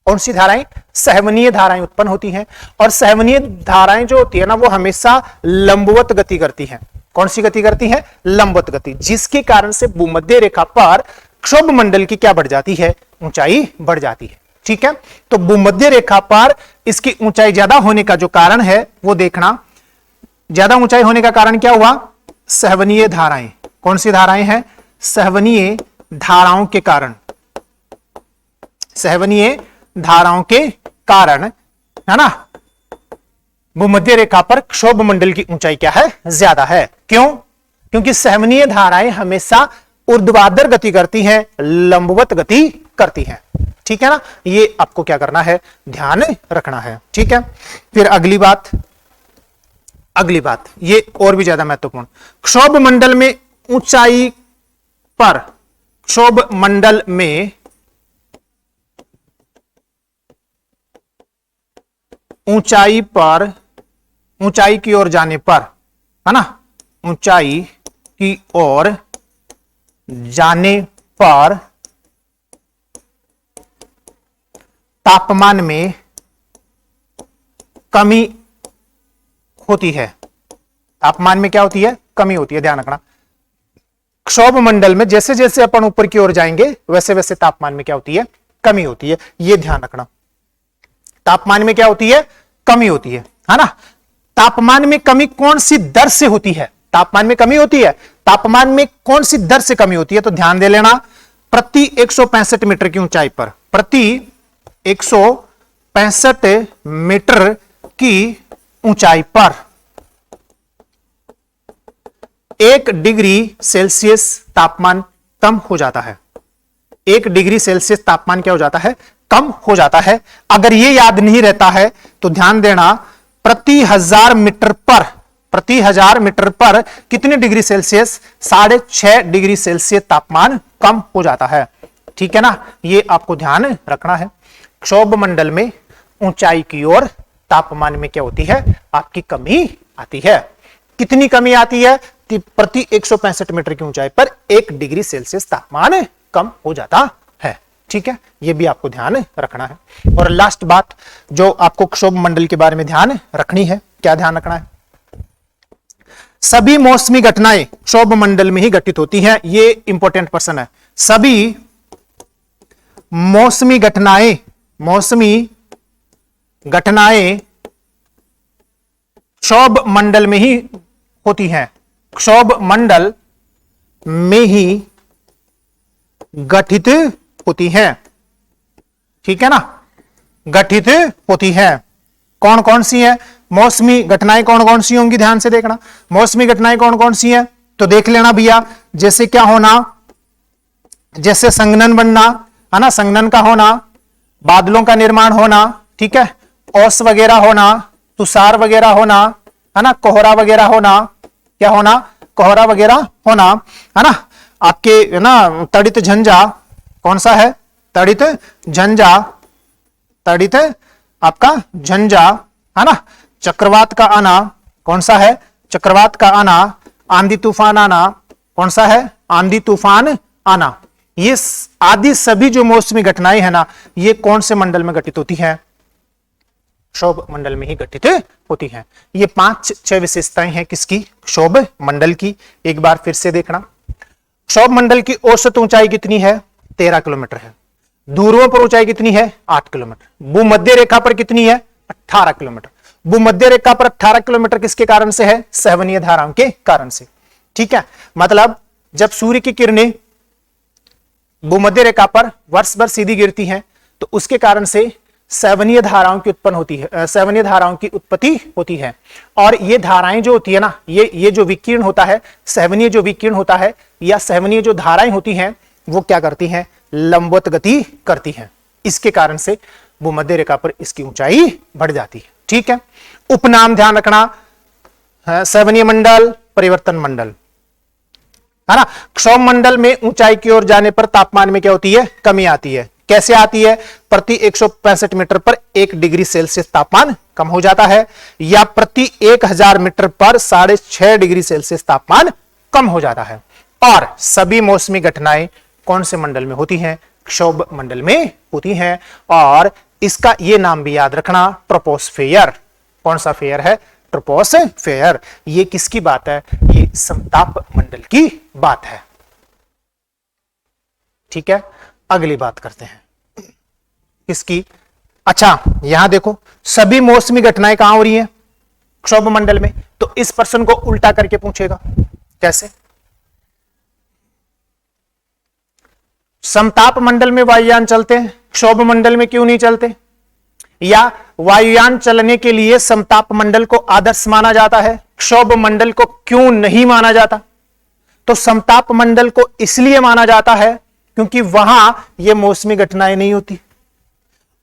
कौन सी धाराएं? सहवनीय धाराएं उत्पन्न होती हैं। और सहवनीय धाराएं जो होती है ना, वो हमेशा लंबवत गति करती हैं। कौन सी गति करती है? लंबवत गति, जिसके कारण से भूमध्य रेखा पर क्षोभ मंडल की क्या बढ़ जाती है? ऊंचाई बढ़ जाती है। ठीक है, तो भूमध्य रेखा पर इसकी ऊंचाई ज्यादा होने का जो कारण है वो देखना। ज्यादा ऊंचाई होने का कारण क्या हुआ? सहवनीय धाराएं। कौन सी धाराएं हैं? सहवनीय धाराओं के कारण। सहवनीय धाराओं के कारण, है ना, भूमध्य रेखा पर क्षोभ मंडल की ऊंचाई क्या है? ज्यादा है। क्यों? क्योंकि सहवनीय धाराएं हमेशा ऊर्ध्वाधर गति करती हैं, लंबवत गति करती हैं। ठीक है ना, ये आपको क्या करना है? ध्यान रखना है। ठीक है, फिर अगली बात ये और भी ज्यादा महत्वपूर्ण। क्षोभ मंडल में ऊंचाई पर, क्षोभ मंडल में ऊंचाई पर, ऊंचाई की ओर जाने पर, है ना, ऊंचाई की ओर जाने पर तापमान में कमी होती है। तापमान में क्या होती है? कमी होती है, ध्यान रखना। क्षोभ मंडल में जैसे जैसे अपन ऊपर की ओर जाएंगे वैसे वैसे तापमान में क्या होती है? कमी होती है। ये ध्यान रखना, तापमान में क्या होती है? कमी होती है ना। तापमान में कमी कौन सी दर से होती है? तापमान में कमी होती है, तापमान में कौन सी दर से कमी होती है? तो ध्यान दे लेना, प्रति 165 मीटर की ऊंचाई पर, प्रति 165 मीटर की ऊंचाई पर 1 डिग्री सेल्सियस तापमान कम हो जाता है। 1 डिग्री सेल्सियस तापमान क्या हो जाता है? कम हो जाता है। अगर ये याद नहीं रहता है तो ध्यान देना, प्रति 1000 मीटर पर, प्रति 1000 मीटर पर कितने डिग्री सेल्सियस? 6.5 डिग्री सेल्सियस तापमान कम हो जाता है। ठीक है ना, ये आपको ध्यान रखना है। क्षोभ मंडल में ऊंचाई की ओर तापमान में क्या होती है? आपकी कमी आती है। कितनी कमी आती है? कि प्रति 165 मीटर की ऊंचाई पर 1 डिग्री सेल्सियस तापमान कम हो जाता है। ठीक है, ये भी आपको ध्यान रखना है। और लास्ट बात जो आपको क्षोभ मंडल के बारे में ध्यान रखनी है, क्या ध्यान रखना है? सभी मौसमी घटनाएं क्षोभ मंडल में ही घटित होती हैं। ये इंपॉर्टेंट प्रश्न है। सभी मौसमी घटनाएं, मौसमी घटनाएं क्षोभ मंडल में ही होती हैं, क्षोभ मंडल में ही गठित होती हैं। ठीक है ना, गठित होती हैं। कौन कौन सी है मौसमी घटनाएं? कौन कौन सी होंगी? ध्यान से देखना, मौसमी घटनाएं कौन कौन सी हैं तो देख लेना भैया। जैसे क्या होना? जैसे संघनन बनना, है ना, संघनन का होना, बादलों का निर्माण होना, ठीक है, ओस वगैरह होना, तुषार वगैरह होना, है ना, कोहरा वगैरह होना, क्या होना? कोहरा वगैरह होना, है ना। आपके है ना तड़ित झंझा, कौन सा है? तड़ित झंझा, तड़ित आपका झंझा, है ना। चक्रवात का आना, कौन सा है? चक्रवात का आना। आंधी तूफान आना, कौन सा है? आंधी तूफान आना। ये आदि सभी जो मौसमी घटनाएं है ना, ये कौन से मंडल में घटित होती है? क्षोभ मंडल में ही घटित होती हैं। ये 5-6 विशेषताएं हैं किसकी? क्षोभ मंडल की। एक बार फिर से देखना, क्षोभ मंडल की औसत ऊंचाई कितनी है? 13 किलोमीटर है। ध्रुवों पर ऊंचाई कितनी है? 8 किलोमीटर। भूमध्य रेखा पर कितनी है? 18 किलोमीटर। भूमध्य रेखा पर 18 किलोमीटर किसके कारण से है? सहवनीय धाराओं के कारण से। ठीक है, मतलब जब सूर्य की किरणें भूमध्य रेखा पर वर्ष भर सीधी गिरती हैं तो उसके कारण से सहवनीय धाराओं की उत्पन्न होती है, सहवनीय धाराओं की उत्पत्ति होती है। और ये धाराएं जो होती है ना, ये जो विकिरण होता है, सहवनीय जो विकिरण होता है या सहवनीय जो धाराएं होती हैं, वो क्या करती हैं? लंबवत गति करती हैं। इसके कारण से भूमध्य रेखा पर इसकी ऊंचाई बढ़ जाती है। ठीक है, उपनाम ध्यान रखना, सहवनीय मंडल, परिवर्तन मंडल, है ना। क्षोभ मंडल में ऊंचाई की ओर जाने पर तापमान में क्या होती है? कमी आती है। कैसे आती है? प्रति 165 मीटर पर 1 डिग्री सेल्सियस तापमान कम हो जाता है, या प्रति 1000 मीटर पर 6.5 डिग्री सेल्सियस तापमान कम हो जाता है। और सभी मौसमी घटनाएं कौन से मंडल में होती हैं? क्षोभ मंडल में होती हैं। और इसका यह नाम भी याद रखना, ट्रोपोस्फेयर। कौन सा फेयर है? ट्रोपोस्फेयर। ये किसकी बात है? ये समताप मंडल की बात है। ठीक है, अगली बात करते हैं किसकी? अच्छा, यहां देखो, सभी मौसमी घटनाएं कहां हो रही हैं? क्षोभ मंडल में। तो इस प्रश्न को उल्टा करके पूछेगा। कैसे? समताप मंडल में वायुयान चलते हैं, क्षोभ मंडल में क्यों नहीं चलते? या वायुयान चलने के लिए समताप मंडल को आदर्श माना जाता है, क्षोभ मंडल को क्यों नहीं माना जाता? तो समताप मंडल को इसलिए माना जाता है क्योंकि वहां ये मौसमी घटनाएं नहीं होती,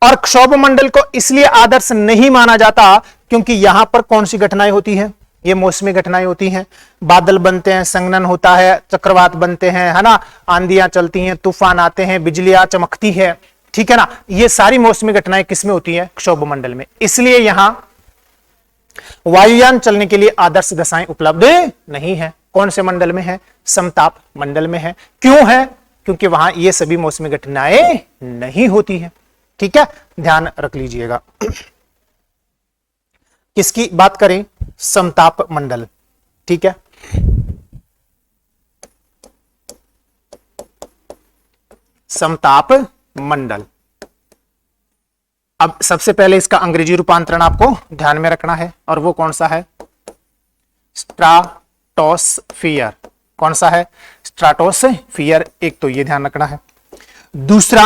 और क्षोभ मंडल को इसलिए आदर्श नहीं माना जाता क्योंकि यहां पर कौन सी घटनाएं होती हैं? ये मौसमी घटनाएं होती हैं। बादल बनते हैं, संघनन होता है, चक्रवात बनते हैं, है ना, आंधियां चलती हैं, तूफान आते हैं, बिजलियां चमकती है। ठीक है ना, ये सारी मौसमी घटनाएं किसमें होती हैं? क्षोभ मंडल में। इसलिए यहां वायुयान चलने के लिए आदर्श दशाएं उपलब्ध नहीं है। कौन से मंडल में है? समताप मंडल में है। क्यों है? क्योंकि वहां ये सभी मौसमी घटनाएं नहीं होती हैं। ठीक है, ध्यान रख लीजिएगा। किसकी बात करें? समताप मंडल। ठीक है, समताप मंडल। अब सबसे पहले इसका अंग्रेजी रूपांतरण आपको ध्यान में रखना है, और वो कौन सा है? स्ट्राटोस्फियर। कौन सा है? स्ट्राटोस्फियर। एक तो ये ध्यान रखना है। दूसरा,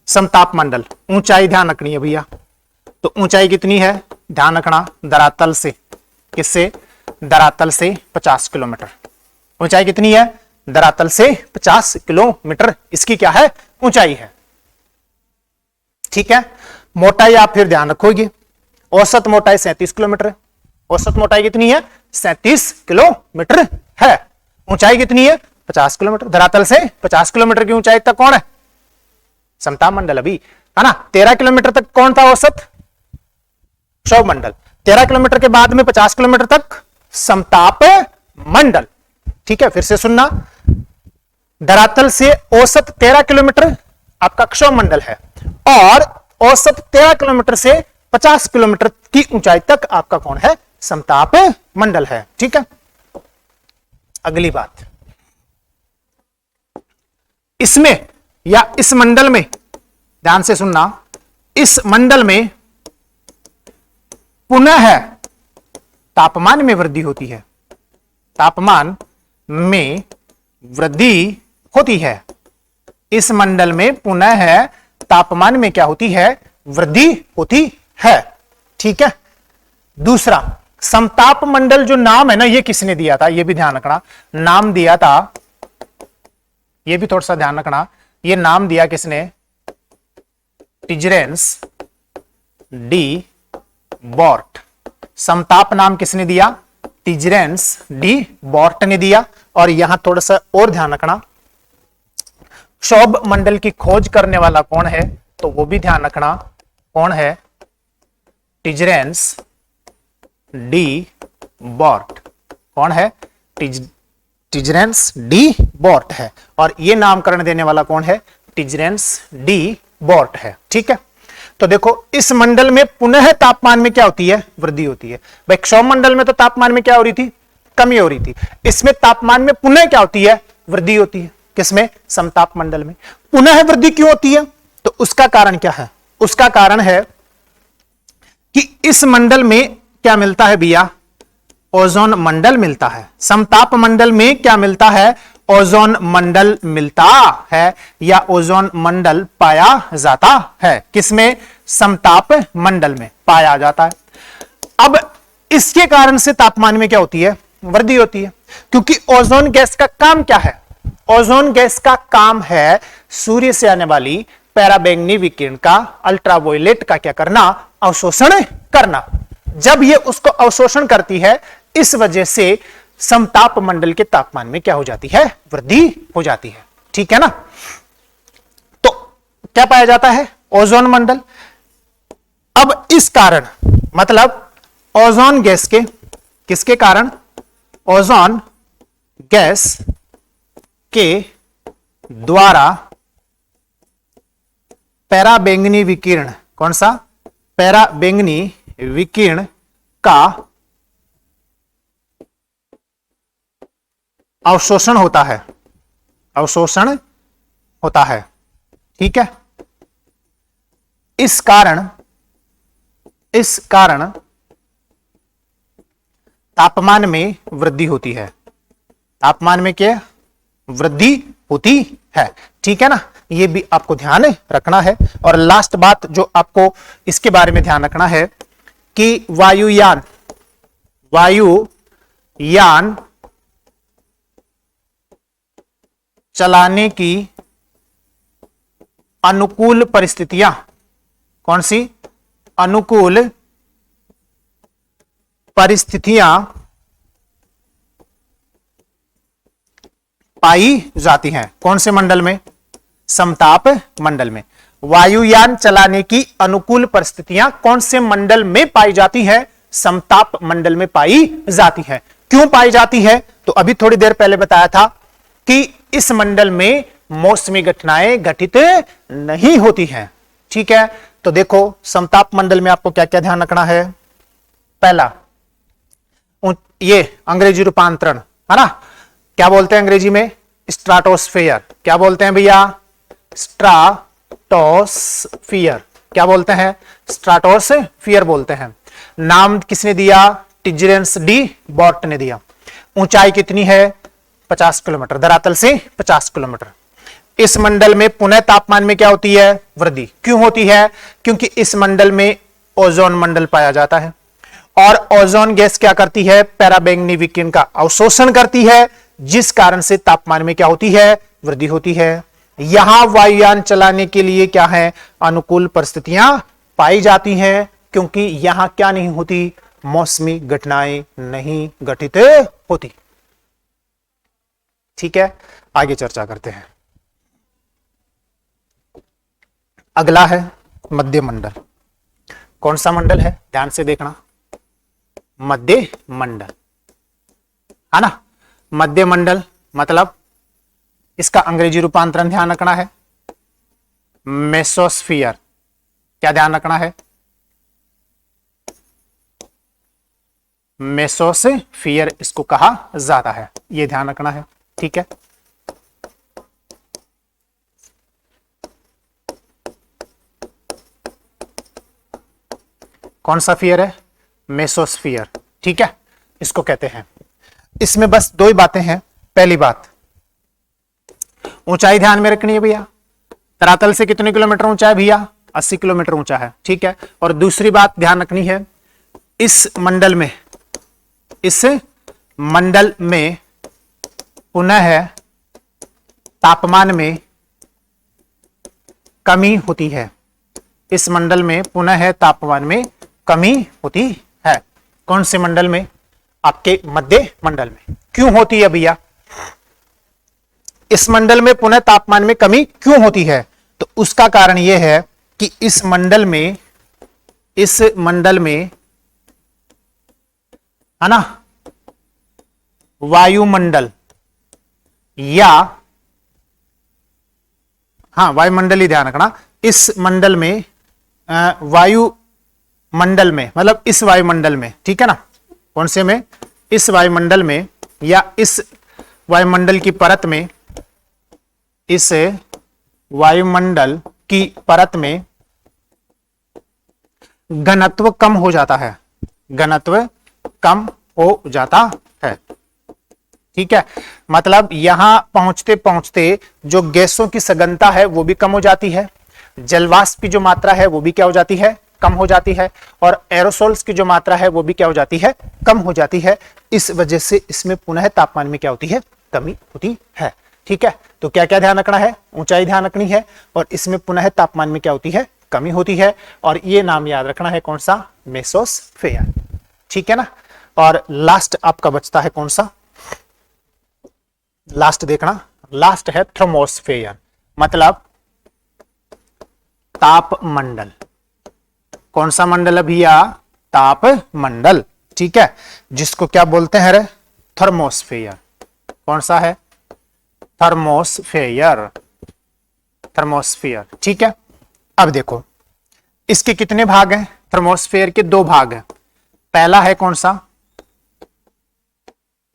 समताप मंडल, ऊंचाई ध्यान रखनी है भैया। तो ऊंचाई कितनी है? ध्यान रखना, धरातल से, किससे? धरातल से 50 किलोमीटर। ऊंचाई कितनी है? धरातल से 50 किलोमीटर इसकी क्या है? ऊंचाई है। ठीक है, मोटाई आप फिर ध्यान रखोगे, औसत मोटाई 37 किलोमीटर है। औसत मोटाई कितनी है? 37 किलोमीटर है। ऊंचाई कितनी है? 50 किलोमीटर। धरातल से 50 किलोमीटर की ऊंचाई तक कौन है? समताप मंडल। अभी है ना, 13 किलोमीटर तक कौन था औसत? क्षोभ मंडल। 13 किलोमीटर के बाद में 50 किलोमीटर तक समताप मंडल। ठीक है, फिर से सुनना, धरातल से औसत 13 किलोमीटर आपका क्षोभ मंडल है, और औसत 13 किलोमीटर से 50 किलोमीटर की ऊंचाई तक आपका कौन है? समताप मंडल है। ठीक है, अगली बात, इसमें या इस मंडल में, ध्यान से सुनना, इस मंडल में पुनः तापमान में वृद्धि होती है। तापमान में वृद्धि होती है। इस मंडल में पुनः तापमान में क्या होती है? वृद्धि होती है। ठीक है, दूसरा, समताप मंडल जो नाम है ना, ये किसने दिया था? ये भी ध्यान रखना, नाम दिया था, ये भी थोड़ा सा ध्यान रखना, ये नाम दिया किसने? टिजरेंस डी बॉर्ट। समताप नाम किसने दिया? टिजरेंस डी बॉर्ट ने दिया। और यहां थोड़ा सा और ध्यान रखना, क्षोभ मंडल की खोज करने वाला कौन है? तो वो भी ध्यान रखना, कौन है? टिजरेंस डी बॉर्ट। कौन है? टिजरेंस डी बॉर्ट है। और ये नामकरण देने वाला कौन है? टिजरेंस डी बॉर्ट है। ठीक है, तो देखो, इस मंडल में पुनः तापमान में क्या होती है? वृद्धि होती है। भाई क्षोभ मंडल में तो तापमान में क्या हो रही थी? कमी हो रही थी। इसमें तापमान में पुनः क्या होती है? वृद्धि होती है। किसमें? समताप मंडल में। पुनः वृद्धि क्यों होती है? तो उसका कारण क्या है? उसका कारण है कि इस मंडल में क्या मिलता है भैया? ओजोन मंडल मिलता है। समताप मंडल में क्या मिलता है? ओजोन मंडल मिलता है, या ओजोन मंडल पाया जाता है। किसमें? समताप मंडल में पाया जाता है। अब इसके कारण से तापमान में क्या होती है? वृद्धि होती है, क्योंकि ओजोन गैस का काम क्या है? ओजोन गैस का काम है सूर्य से आने वाली पराबैंगनी विकिरण का, अल्ट्रावायलेट का क्या करना? अवशोषण करना। जब ये उसको अवशोषण करती है, इस वजह से समताप मंडल के तापमान में क्या हो जाती है? वृद्धि हो जाती है। ठीक है ना, तो क्या पाया जाता है? ओजोन मंडल। अब इस कारण, मतलब ओजोन गैस के, किसके कारण? ओजोन गैस के द्वारा पराबैंगनी विकिरण, कौन सा? पराबैंगनी विकिरण का अवशोषण होता है। अवशोषण होता है। ठीक है, इस कारण तापमान में वृद्धि होती है। तापमान में क्या? वृद्धि होती है। ठीक है ना, ये भी आपको ध्यान रखना है। और लास्ट बात जो आपको इसके बारे में ध्यान रखना है कि वायुयान चलाने की अनुकूल परिस्थितियां, कौन सी? अनुकूल परिस्थितियां पाई जाती हैं। कौन से मंडल में? समताप मंडल में। वायुयान चलाने की अनुकूल परिस्थितियां कौन से मंडल में पाई जाती है? समताप मंडल में पाई जाती है। क्यों पाई जाती है? तो अभी थोड़ी देर पहले बताया था कि इस मंडल में मौसमी घटनाएं घटित नहीं होती हैं। ठीक है, तो देखो, समताप मंडल में आपको क्या क्या ध्यान रखना है? पहला ये अंग्रेजी रूपांतरण है ना, क्या बोलते हैं अंग्रेजी में? स्ट्राटोस्फेयर। क्या बोलते हैं भैया? स्ट्राटोस्फियर। क्या बोलते हैं? स्ट्राटोस्फियर बोलते हैं। नाम किसने दिया? टिजरेंस डी बॉर्ट ने दिया। ऊंचाई कितनी है? 50 किलोमीटर, धरातल से 50 किलोमीटर। इस मंडल में पुनः तापमान में क्या होती है? वृद्धि। क्यों होती है? क्योंकि इस मंडल में ओजोन मंडल पाया जाता है और ओजोन गैस क्या करती है? पराबैंगनी विकिरण का अवशोषण करती है, जिस कारण से तापमान में क्या होती है? वृद्धि होती है। यहां वायुयान चलाने के लिए क्या है? अनुकूल परिस्थितियां पाई जाती हैं, क्योंकि यहां क्या नहीं होती? मौसमी घटनाएं नहीं घटित होती। ठीक है, आगे चर्चा करते हैं। अगला है मध्य मंडल। कौन सा मंडल है? ध्यान से देखना, मध्य मंडल है ना। मध्य मंडल मतलब इसका अंग्रेजी रूपांतरण ध्यान रखना है, मेसोस्फियर। क्या ध्यान रखना है? मेसोस्फियर इसको कहा जाता है, ये ध्यान रखना है। ठीक है, कौन सा फियर है? मेसोस्फियर। ठीक है, इसको कहते हैं। इसमें बस दो ही बातें हैं। पहली बात, ऊंचाई ध्यान में रखनी है भैया। धरातल से कितने किलोमीटर ऊंचा है भैया? 80 किलोमीटर ऊंचा है। ठीक है, और दूसरी बात ध्यान रखनी है, इस मंडल में पुनः तापमान में कमी होती है। इस मंडल में पुनः तापमान में कमी होती है। कौन से मंडल में? आपके मध्य मंडल में। क्यों होती है भैया? इस मंडल में पुनः तापमान में कमी क्यों होती है? तो उसका कारण यह है कि इस मंडल में है ना, वायुमंडल या वायुमंडल ही ध्यान रखना। इस मंडल में वायुमंडल में मतलब इस वायुमंडल में, ठीक है ना, कौन से में? इस वायुमंडल में या इस वायुमंडल की परत में, इस वायुमंडल की परत में घनत्व कम हो जाता है। घनत्व कम हो जाता है। ठीक है, मतलब यहां पहुंचते पहुंचते जो गैसों की सघनता है वो भी कम हो जाती है, जलवाष्प की जो मात्रा है वो भी क्या हो जाती है? कम हो जाती है, और एरोसोल्स की जो मात्रा है वो भी क्या हो जाती है? कम हो जाती है। इस वजह से इसमें पुनः तापमान में क्या होती है? कमी होती है। ठीक है, तो क्या क्या ध्यान रखना है? ऊंचाई ध्यान रखनी है, और इसमें पुनः तापमान में क्या होती है? कमी होती है। और ये नाम याद रखना है, कौन सा? मेसोस्फेयर। ठीक है ना। और लास्ट आपका बचता है कौन सा? लास्ट देखना, लास्ट है थर्मोस्फेयर, मतलब तापमंडल। कौन सा मंडल है भैया? तापमंडल। ठीक है, जिसको क्या बोलते हैं रे? थर्मोस्फेयर। कौन सा है? थर्मोस्फेयर। थर्मोस्फेयर। ठीक है, अब देखो इसके कितने भाग हैं? थर्मोस्फेयर के दो भाग हैं। पहला है कौन सा?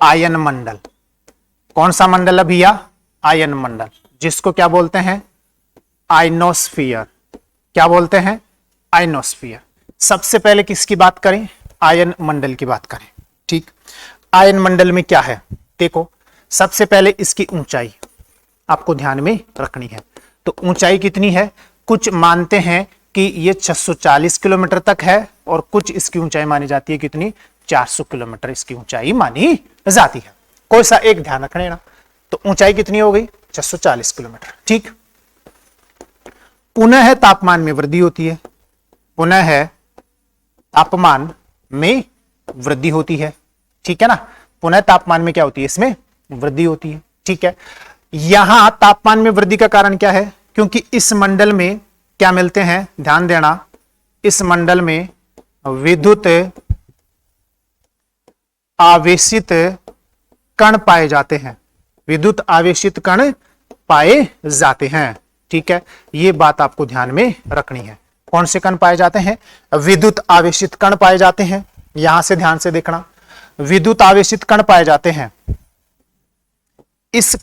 आयन मंडल। कौन सा मंडल है भैया? आयन मंडल, जिसको क्या बोलते हैं? आयनोस्फियर। क्या बोलते हैं? आयनोस्फियर। सबसे पहले किसकी बात करें? आयन मंडल की बात करें। ठीक, आयन मंडल में क्या है? देखो, सबसे पहले इसकी ऊंचाई आपको ध्यान में रखनी है। तो ऊंचाई कितनी है? कुछ मानते हैं कि ये 640 किलोमीटर तक है, और कुछ इसकी ऊंचाई मानी जाती है कितनी? 400 किलोमीटर इसकी ऊंचाई मानी जाती है। कोई सा एक ध्यान रखना है ना। तो ऊंचाई कितनी हो गई? 640 किलोमीटर। ठीक, पुनः तापमान में वृद्धि होती है। पुनः तापमान में वृद्धि होती है। ठीक है ना, पुनः तापमान में क्या होती है? इसमें वृद्धि होती है। ठीक है, यहां तापमान में वृद्धि का कारण क्या है? क्योंकि इस मंडल में क्या मिलते हैं? ध्यान देना, इस मंडल में विद्युत आवेशित कण पाए जाते हैं। विद्युत आवेशित कण पाए जाते हैं। ठीक है, ये बात आपको ध्यान में रखनी है। कौन से कण पाए जाते हैं? विद्युत आवेशित कण पाए जाते हैं। यहां से ध्यान से देखना, विद्युत आवेशित कण पाए जाते हैं। इस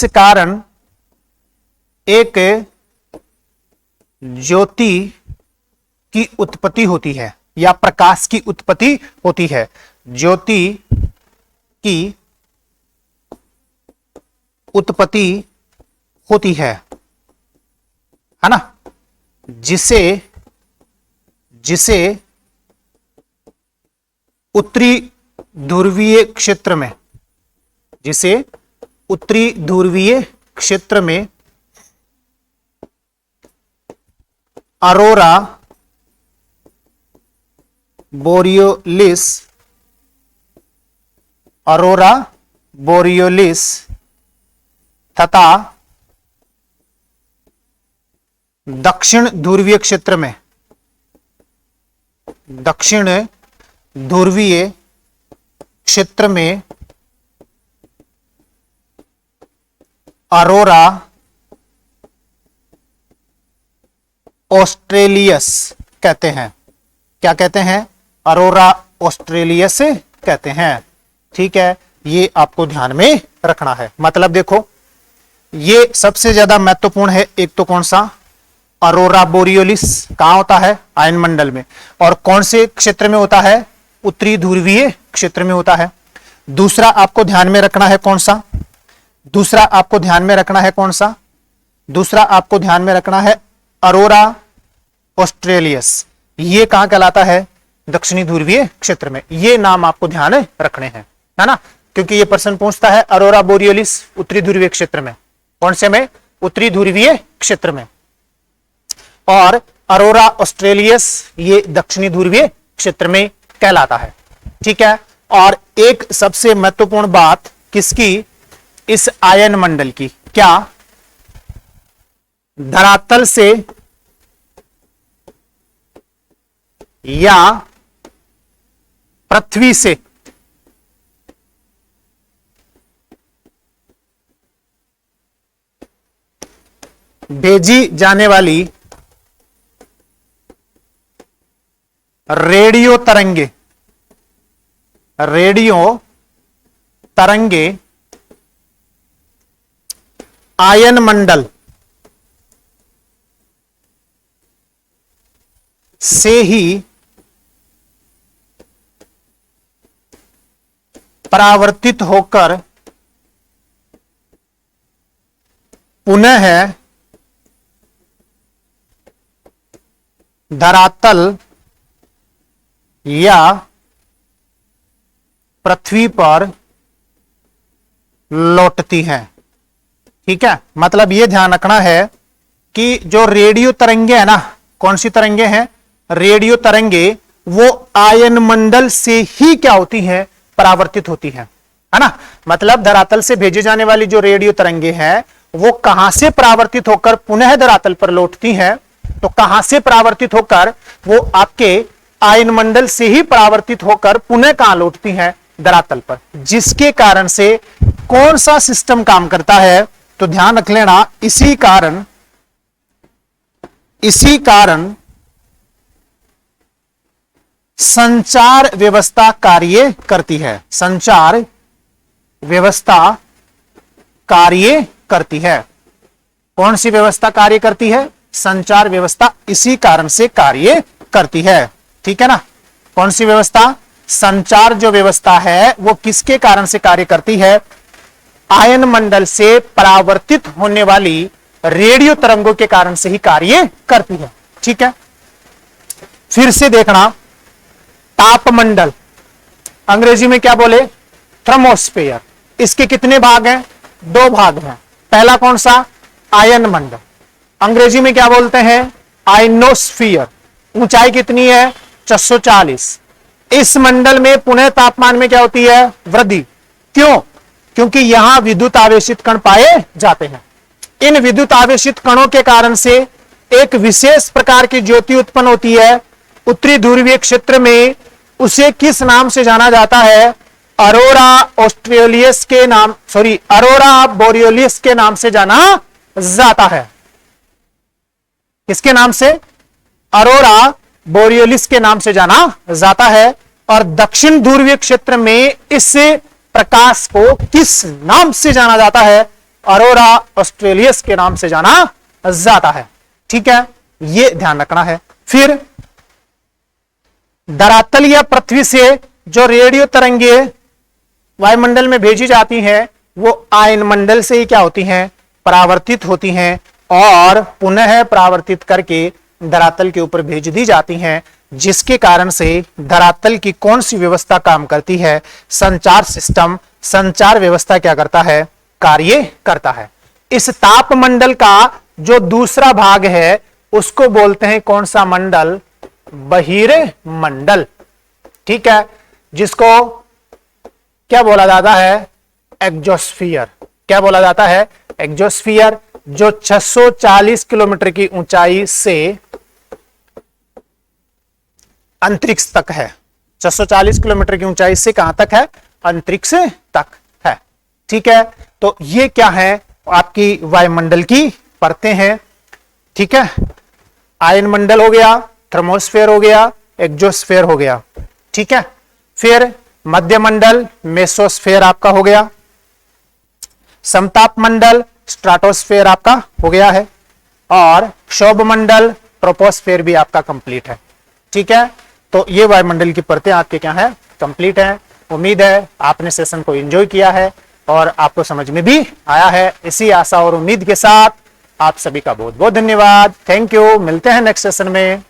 कारण एक ज्योति की उत्पत्ति होती है या प्रकाश की उत्पत्ति होती है। ज्योति की उत्पत्ति होती है ना, जिसे उत्तरी ध्रुवीय क्षेत्र में, जिसे उत्तरी ध्रुवीय क्षेत्र में अरोरा बोरियोलिस तथा दक्षिण ध्रुवीय क्षेत्र में अरोरा ऑस्ट्रेलियस कहते हैं। क्या कहते हैं? अरोरा ऑस्ट्रेलियस कहते हैं। ठीक है, ये आपको ध्यान में रखना है। मतलब देखो, ये सबसे ज्यादा महत्वपूर्ण है। एक तो कौन सा? अरोरा बोरियोलिस कहां होता है? आयनमंडल में। और कौन से क्षेत्र में होता है? उत्तरी ध्रुवीय क्षेत्र में होता है। दूसरा आपको ध्यान में रखना है कौन सा? दूसरा आपको ध्यान में रखना है अरोरा ऑस्ट्रेलियस। ये कहां कहलाता है? दक्षिणी ध्रुवीय क्षेत्र में। ये नाम आपको ध्यान रखने हैं, है ना, क्योंकि ये प्रश्न पूछता है अरोरा बोरियोलिस उत्तरी ध्रुवीय क्षेत्र में। कौन से में? उत्तरी ध्रुवीय क्षेत्र में। और अरोरा ऑस्ट्रेलियस ये दक्षिणी ध्रुवीय क्षेत्र में कहलाता है। ठीक है, और एक सबसे महत्वपूर्ण बात किसकी? इस आयन मंडल की। क्या? धरातल से या पृथ्वी से भेजी जाने वाली रेडियो तरंगे आयन मंडल से ही परावर्तित होकर पुनः धरातल या पृथ्वी पर लौटती हैं। ठीक है, मतलब यह ध्यान रखना है कि जो रेडियो तरंगे है ना, कौन सी तरंगे हैं? रेडियो तरंगे, वो आयन मंडल से ही क्या होती हैं? परावर्तित होती हैं, है ना। मतलब धरातल से भेजे जाने वाली जो रेडियो तरंगे हैं वो कहां से परावर्तित होकर पुनः धरातल पर लौटती हैं? तो कहां से परावर्तित होकर? वो आपके आयन मंडल से ही परावर्तित होकर पुनः कहां लौटती हैं? धरातल पर। जिसके कारण से कौन सा सिस्टम काम करता है? तो ध्यान रख लेना, इसी कारण संचार व्यवस्था कार्य करती है। संचार व्यवस्था कार्य करती है। कौन सी व्यवस्था कार्य करती है? संचार व्यवस्था इसी कारण से कार्य करती है। ठीक है ना। कौन सी व्यवस्था? संचार जो व्यवस्था है वो किसके कारण से कार्य करती है? आयन मंडल से परावर्तित होने वाली रेडियो तरंगों के कारण से ही कार्य करती है। ठीक है, फिर से देखना, तापमंडल अंग्रेजी में क्या बोले? थर्मोस्फेयर। इसके कितने भाग हैं? 2 भाग हैं। पहला कौन सा? आयन मंडल, अंग्रेजी में क्या बोलते हैं? आयनोस्फीयर। ऊंचाई कितनी है? 640। इस मंडल में पुनः तापमान में क्या होती है? वृद्धि। क्यों? क्योंकि यहां विद्युत आवेशित कण पाए जाते हैं। इन विद्युत आवेशित कणों के कारण से एक विशेष प्रकार की ज्योति उत्पन्न होती है उत्तरी ध्रुवीय क्षेत्र में। उसे किस नाम से जाना जाता है? अरोरा ऑस्ट्रेलियस के नाम, अरोरा बोरियोलिस के नाम से जाना जाता है। किसके नाम से? अरोरा बोरियोलिस के नाम से जाना जाता है। और दक्षिण ध्रुवीय क्षेत्र में इस प्रकाश को किस नाम से जाना जाता है? अरोरा ऑस्ट्रेलियस के नाम से जाना जाता है। ठीक है, ये ध्यान रखना है। फिर धरातल या पृथ्वी से जो रेडियो तरंगे वायुमंडल में भेजी जाती हैं वो आयन मंडल से ही क्या होती हैं? परावर्तित होती हैं और पुनः परावर्तित करके धरातल के ऊपर भेज दी जाती हैं, जिसके कारण से धरातल की कौन सी व्यवस्था काम करती है? संचार सिस्टम, संचार व्यवस्था क्या करता है? कार्य करता है। इस तापमंडल का जो दूसरा भाग है उसको बोलते हैं कौन सा मंडल? बहिर्मंडल। ठीक है, जिसको क्या बोला जाता है? एक्सोस्फीयर। क्या बोला जाता है? एक्सोस्फीयर, जो 640 किलोमीटर की ऊंचाई से अंतरिक्ष तक है। 640 किलोमीटर की ऊंचाई से कहां तक है? अंतरिक्ष तक है। ठीक है, तो ये क्या है? आपकी वायुमंडल की परतें हैं। ठीक है, आयन मंडल हो गया, थर्मोस्फेयर हो गया, एक्सोस्फेयर हो गया। ठीक है, फिर मध्य मंडल मेसोस्फेयर आपका हो गया, समताप मंडल स्ट्राटोस्फेयर आपका हो गया है, और क्षोभ मंडल ट्रोपोस्फेयर भी आपका कंप्लीट है। ठीक है, तो ये वायुमंडल की परतें आपके क्या है? कंप्लीट है। उम्मीद है आपने सेशन को एंजॉय किया है और आपको समझ में भी आया है। इसी आशा और उम्मीद के साथ आप सभी का बहुत बहुत धन्यवाद। Thank you. मिलते हैं नेक्स्ट सेशन में।